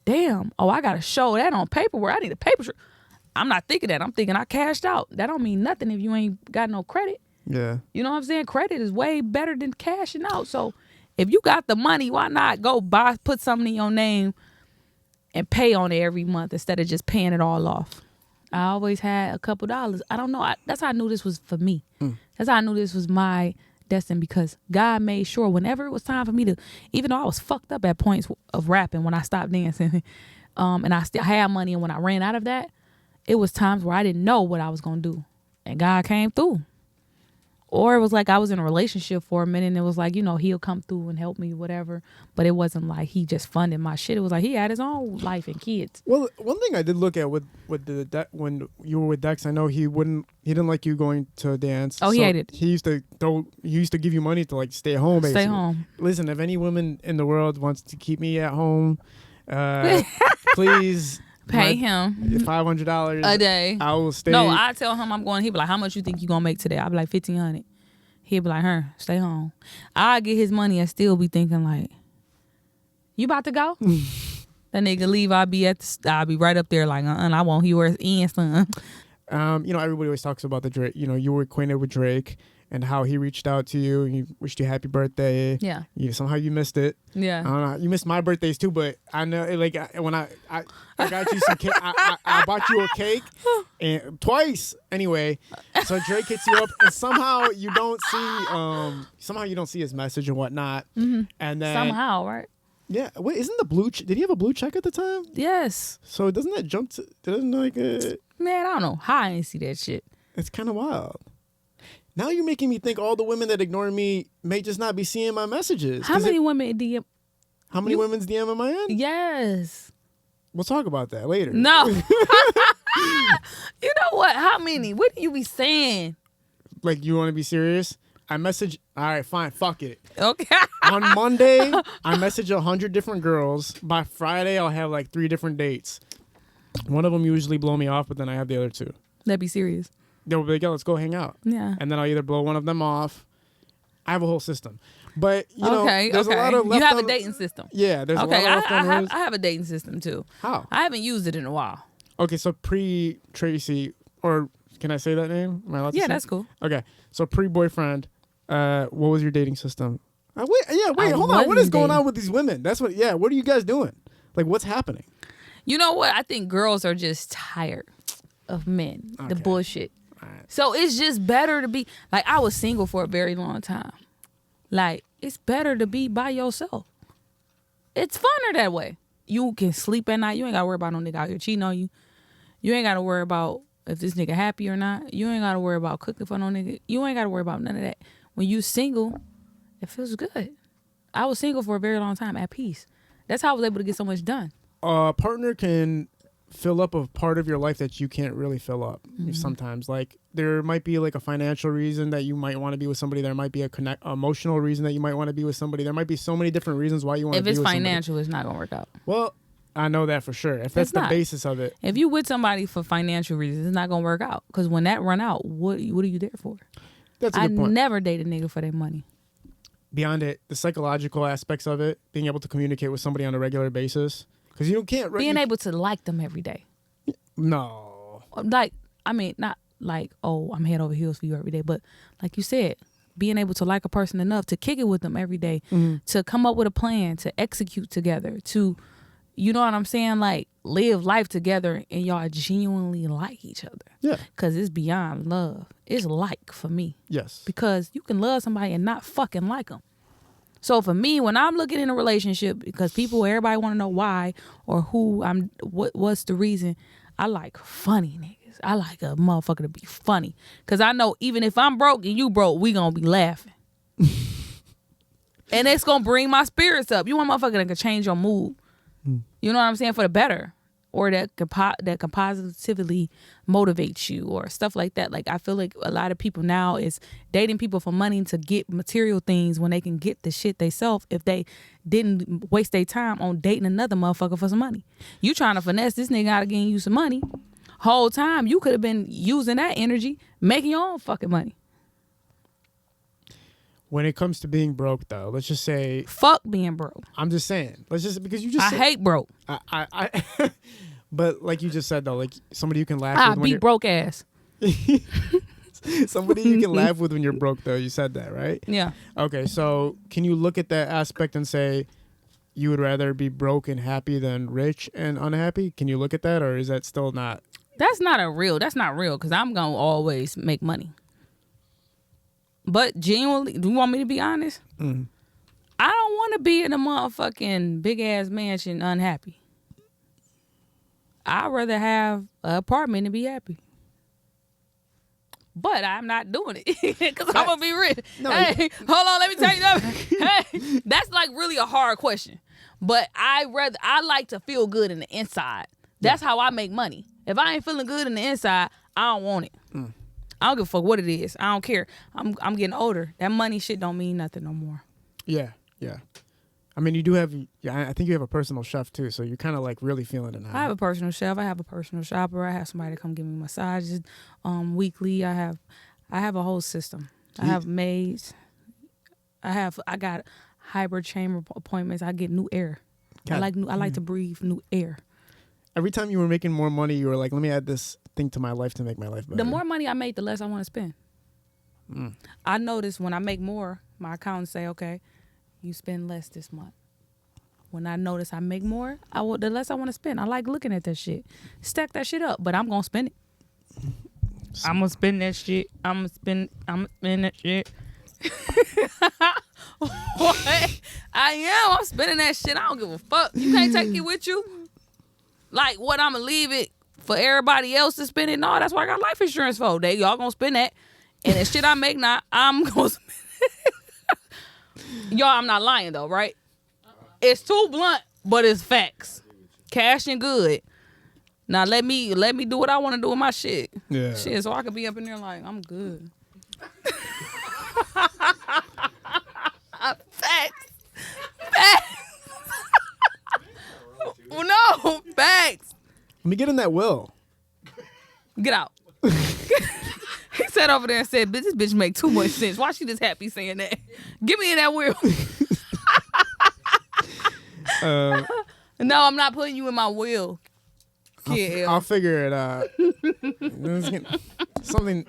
damn, oh, I got to show that on paperwork. I need a paper. I'm not thinking that. I'm thinking I cashed out. That don't mean nothing if you ain't got no credit. Yeah. You know what I'm saying? Credit is way better than cashing out. So if you got the money, why not go put something in your name and pay on it every month instead of just paying it all off? I always had a couple dollars. I don't know. That's how I knew this was for me. That's how I knew this was my destiny, because God made sure whenever it was time for me to, even though I was fucked up at points of rapping when I stopped dancing, and I still had money, and when I ran out of that, it was times where I didn't know what I was going to do. And God came through. Or it was like I was in a relationship for a minute and it was like, he'll come through and help me, whatever. But it wasn't like he just funded my shit. It was like he had his own life and kids. Well, one thing I did look at with when you were with Dex, I know he didn't like you going to dance. Oh, he hated. He used to give you money to like stay home, basically. Stay home. Listen, if any woman in the world wants to keep me at home, please pay him $500 a day. I will stay. No, I tell him I'm going. He be like, how much you think you gonna make today? I be like $1,500. He'll be like, stay home. I get his money and still be thinking like, you about to go? That nigga leave. I'll be right up there like, I won't hear where it's in, son. Everybody always talks about the Drake. You were acquainted with Drake and how he reached out to you and he wished you happy birthday. Yeah. Somehow you missed it. Yeah. I don't know. You missed my birthdays too, but I know when I got you some cake, I bought you a cake and twice anyway. So Drake hits you up and somehow you don't see his message and whatnot. Mm-hmm. And then somehow, right? Yeah. Wait, isn't the blue? Did he have a blue check at the time? Yes. So doesn't that jump to? Doesn't Man, I don't know how I didn't see that shit. It's kind of wild. Now you're making me think all the women that ignore me may just not be seeing my messages. How many women DM? How many women's DM am I in? Yes. We'll talk about that later. No. You know what? How many? What do you be saying? Like, you want to be serious? I message. All right, fine. Fuck it. Okay. On Monday, I message 100 different girls. By Friday, I'll have like 3 different dates. One of them usually blow me off, but then I have the other 2. That'd be serious. They'll be like, yo, let's go hang out. Yeah. And then I'll either blow one of them off. I have a whole system. But, there's a lot of you have a dating system. Yeah, there's a lot of leftovers. I have a dating system, too. How? I haven't used it in a while. Okay, so pre-Tracy, or can I say that name? Am I allowed to say? That's cool. Okay, so pre-boyfriend, what was your dating system? Hold on. What is going on with these women? What are you guys doing? Like, what's happening? You know what? I think girls are just tired of men, the bullshit. Right. So it's just better to be, like, I was single for a very long time. Like, it's better to be by yourself. It's funner that way. You can sleep at night. You ain't got to worry about no nigga out here cheating on you. You ain't got to worry about if this nigga happy or not. You ain't got to worry about cooking for no nigga. You ain't got to worry about none of that. When you single, it feels good. I was single for a very long time at peace. That's how I was able to get so much done. A partner can fill up a part of your life that you can't really fill up sometimes. Like, there might be like a financial reason that you might want to be with somebody. There might be emotional reason that you might want to be with somebody. There might be so many different reasons why you want to be with somebody. If it's financial, it's not going to work out. Well, I know that for sure. If that's the basis of it. If you with somebody for financial reasons, it's not going to work out. Because when that run out, what are you there for? That's a good point. I never date a nigga for their money. Beyond it, the psychological aspects of it, being able to communicate with somebody on a regular basis. Because you can't... Being able to like them every day. No. Like, I mean, not like, oh, I'm head over heels for you every day. But like you said, being able to like a person enough to kick it with them every day, to come up with a plan, to execute together, to, you know what I'm saying? Like, live life together and y'all genuinely like each other. Yeah. Because it's beyond love. It's like for me. Yes. Because you can love somebody and not fucking like them. So for me, when I'm looking in a relationship, because everybody want to know why or what's the reason, I like funny niggas. I like a motherfucker to be funny. Because I know even if I'm broke and you broke, we going to be laughing. And it's going to bring my spirits up. You want a motherfucker that can change your mood. You know what I'm saying? For the better. Or that can positively motivate you or stuff like that. Like, I feel like a lot of people now is dating people for money to get material things when they can get the shit they self if they didn't waste their time on dating another motherfucker for some money. You trying to finesse this nigga out of getting you some money. Whole time you could have been using that energy making your own fucking money. when it comes to being broke, though, let's just say, Fuck being broke. I'm just saying, let's just, because you just I said, hate broke. I but like you just said, though, like somebody you can laugh I with when beat you're broke ass. somebody you can laugh with when you're broke, though. You said that, right? Yeah. Okay, so can you look at that aspect and say you would rather be broke and happy than rich and unhappy? Can you look at that, or is that still not? That's not real because I'm going to always make money. But genuinely, do you want me to be honest? Mm. I don't want to be in a motherfucking big ass mansion unhappy. I'd rather have an apartment and be happy. But I'm not doing it because I'm going to be rich. No, hey, hold on, let me tell you something. Hey, that's like really a hard question. But I like to feel good in the inside. That's how I make money. If I ain't feeling good in the inside, I don't want it. I don't give a fuck what it is. I don't care. I'm getting older. That money shit don't mean nothing no more. Yeah. I mean, you do have. Yeah, I think you have a personal chef too, so you're kind of like really feeling it now. I have a personal chef. I have a personal shopper. I have somebody to come give me massages weekly. I have a whole system. I have maids. I got hybrid chamber appointments. I get new air. God. I like to breathe new air. Every time you were making more money, you were like, "Let me add this thing to my life to make my life better." The more money I make, the less I want to spend. I notice when I make more, my accountants say, "Okay, you spend less this month." When I notice I make more, the less I want to spend. I like looking at that shit. Stack that shit up, but I'm gonna spend it. I'm gonna spend that shit. I'm gonna spend that shit. What? I am. I'm spending that shit. I don't give a fuck. You can't take it with you. Like what? I'm gonna leave it for everybody else to spend it. No, that's why I got life insurance for. They y'all gonna spend that, and the shit I make now, I'm gonna spend it. Y'all, I'm not lying though, right? It's too blunt, but it's facts. Cash and good. Now let me do what I want to do with my shit. Yeah. Shit, so I could be up in there like I'm good. Facts. No, facts. Let me get in that will. Get out. He sat over there and said, "This bitch make too much sense. Why she just happy saying that? Get me in that will." No, I'm not putting you in my will. I'll figure it out. Something.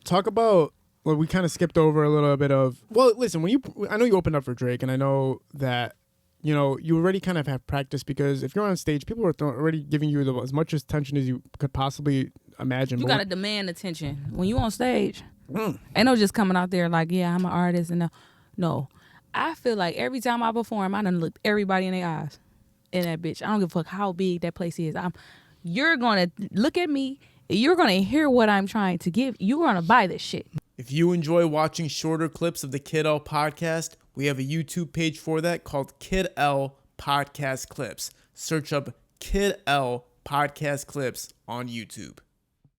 Talk about. Well, we kind of skipped over a little bit of. Well, listen. I know you opened up for Drake, and I know that you already kind of have practice because if you're on stage, people are already giving you as much attention as you could possibly imagine. You gotta demand attention when you on stage. Ain't no just coming out there like, yeah, I'm an artist and no. I feel like every time I perform, I done looked everybody in their eyes in that bitch. I don't give a fuck how big that place is. You're gonna look at me. You're gonna hear what I'm trying to give. You're gonna buy this shit. If you enjoy watching shorter clips of the Kid L podcast, we have a YouTube page for that called Kid L Podcast Clips. Search up Kid L Podcast Clips on YouTube.